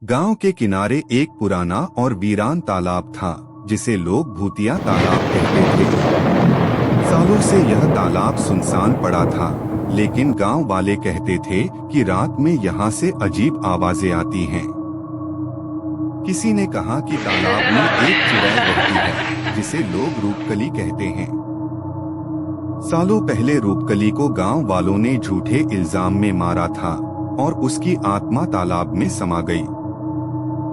गांव के किनारे एक पुराना और वीरान तालाब था जिसे लोग भूतिया तालाब कहते थे। सालों से यह तालाब सुनसान पड़ा था, लेकिन गांव वाले कहते थे कि रात में यहाँ से अजीब आवाजें आती हैं। किसी ने कहा कि तालाब में एक चुड़ैल रहती है जिसे लोग रूपकली कहते हैं। सालों पहले रूपकली को गांव वालों ने झूठे इल्जाम में मारा था और उसकी आत्मा तालाब में समा गई।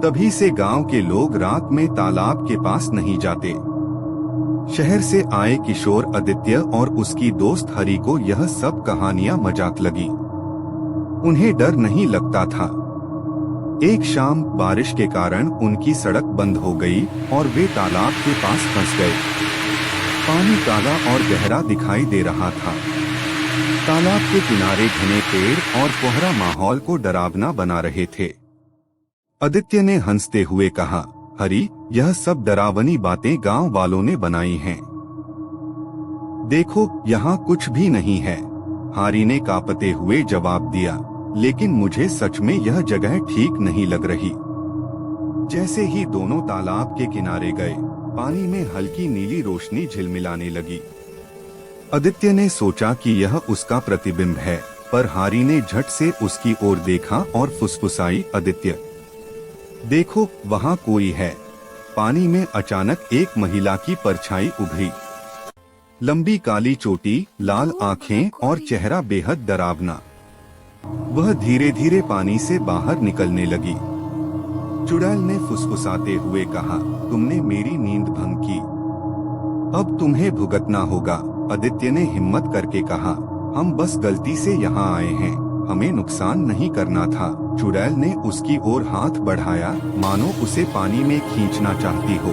तभी से गांव के लोग रात में तालाब के पास नहीं जाते। शहर से आए किशोर आदित्य और उसकी दोस्त हरी को यह सब कहानियां मजाक लगी। उन्हें डर नहीं लगता था। एक शाम बारिश के कारण उनकी सड़क बंद हो गई और वे तालाब के पास फंस गए। पानी काला और गहरा दिखाई दे रहा था। तालाब के किनारे घने पेड़ और कोहरा माहौल को डरावना बना रहे थे। आदित्य ने हंसते हुए कहा, हरी, यह सब डरावनी बातें गांव वालों ने बनाई हैं। देखो, यहाँ कुछ भी नहीं है। हरी ने कांपते हुए जवाब दिया, लेकिन मुझे सच में यह जगह ठीक नहीं लग रही। जैसे ही दोनों तालाब के किनारे गए, पानी में हल्की नीली रोशनी झिलमिलाने लगी। आदित्य ने सोचा कि यह उसका प्रतिबिंब है, पर हरी ने झट से उसकी ओर देखा और फुसफुसाई, आदित्य देखो, वहाँ कोई है। पानी में अचानक एक महिला की परछाई उभरी। लंबी काली चोटी, लाल आंखें और चेहरा बेहद डरावना। वह धीरे धीरे पानी से बाहर निकलने लगी। चुड़ैल ने फुसफुसाते हुए कहा, तुमने मेरी नींद भंग की, अब तुम्हें भुगतना होगा। आदित्य ने हिम्मत करके कहा, हम बस गलती से यहाँ आए हैं, हमें नुकसान नहीं करना था। चुड़ैल ने उसकी ओर हाथ बढ़ाया, मानो उसे पानी में खींचना चाहती हो।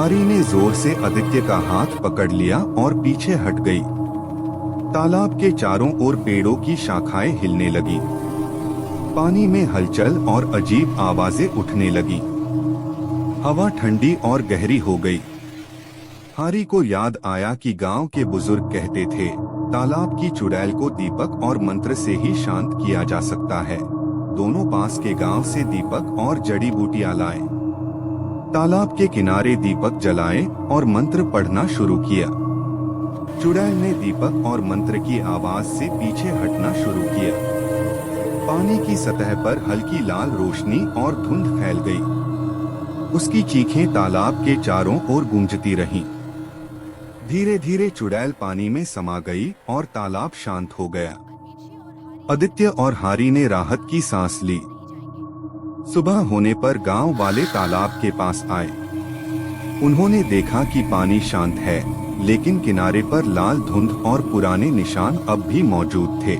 हरी ने जोर से आदित्य का हाथ पकड़ लिया और पीछे हट गई। तालाब के चारों ओर पेड़ों की शाखाएं हिलने लगी। पानी में हलचल और अजीब आवाजें उठने लगी। हवा ठंडी और गहरी हो गई। हरी को याद आया कि गांव के बुजुर्ग कहते थे, तालाब की चुड़ैल को दीपक और मंत्र से ही शांत किया जा सकता है। दोनों पास के गांव से दीपक और जड़ी बूटियां लाए। तालाब के किनारे दीपक जलाए और मंत्र पढ़ना शुरू किया। चुड़ैल ने दीपक और मंत्र की आवाज से पीछे हटना शुरू किया। पानी की सतह पर हल्की लाल रोशनी और धुंध फैल गई। उसकी चीखें तालाब के चारों ओर गूंजती रहीं। धीरे धीरे चुड़ैल पानी में समा गई और तालाब शांत हो गया। आदित्य और हरी ने राहत की सांस ली। सुबह होने पर गांव वाले तालाब के पास आए। उन्होंने देखा कि पानी शांत है, लेकिन किनारे पर लाल धुंध और पुराने निशान अब भी मौजूद थे।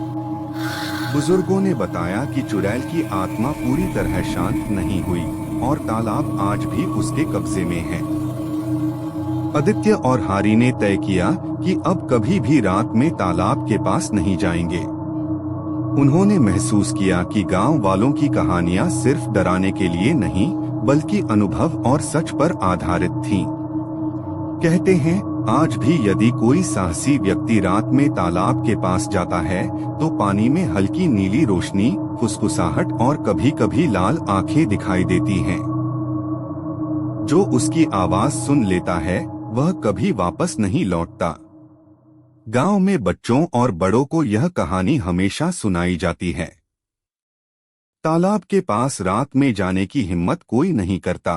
बुजुर्गों ने बताया कि चुड़ैल की आत्मा पूरी तरह शांत नहीं हुई और तालाब आज भी उसके कब्जे में है। आदित्य और हरी ने तय किया कि अब कभी भी रात में तालाब के पास नहीं जाएंगे। उन्होंने महसूस किया कि गांव वालों की कहानियां सिर्फ डराने के लिए नहीं, बल्कि अनुभव और सच पर आधारित थीं। कहते हैं, आज भी यदि कोई साहसी व्यक्ति रात में तालाब के पास जाता है, तो पानी में हल्की नीली रोशनी, फुसफुसाहट और कभी-कभी लाल आंखें दिखाई देती हैं। जो उसकी आवाज सुन लेता है, वह कभी वापस नहीं लौटता। गांव में बच्चों और बड़ों को यह कहानी हमेशा सुनाई जाती है। तालाब के पास रात में जाने की हिम्मत कोई नहीं करता।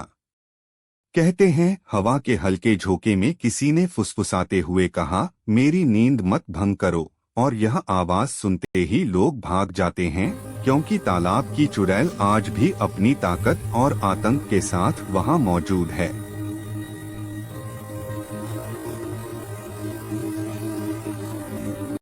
कहते हैं, हवा के हल्के झोंके में किसी ने फुसफुसाते हुए कहा, मेरी नींद मत भंग करो, और यह आवाज सुनते ही लोग भाग जाते हैं, क्योंकि तालाब की चुड़ैल आज भी अपनी ताकत और आतंक के साथ वहां मौजूद है।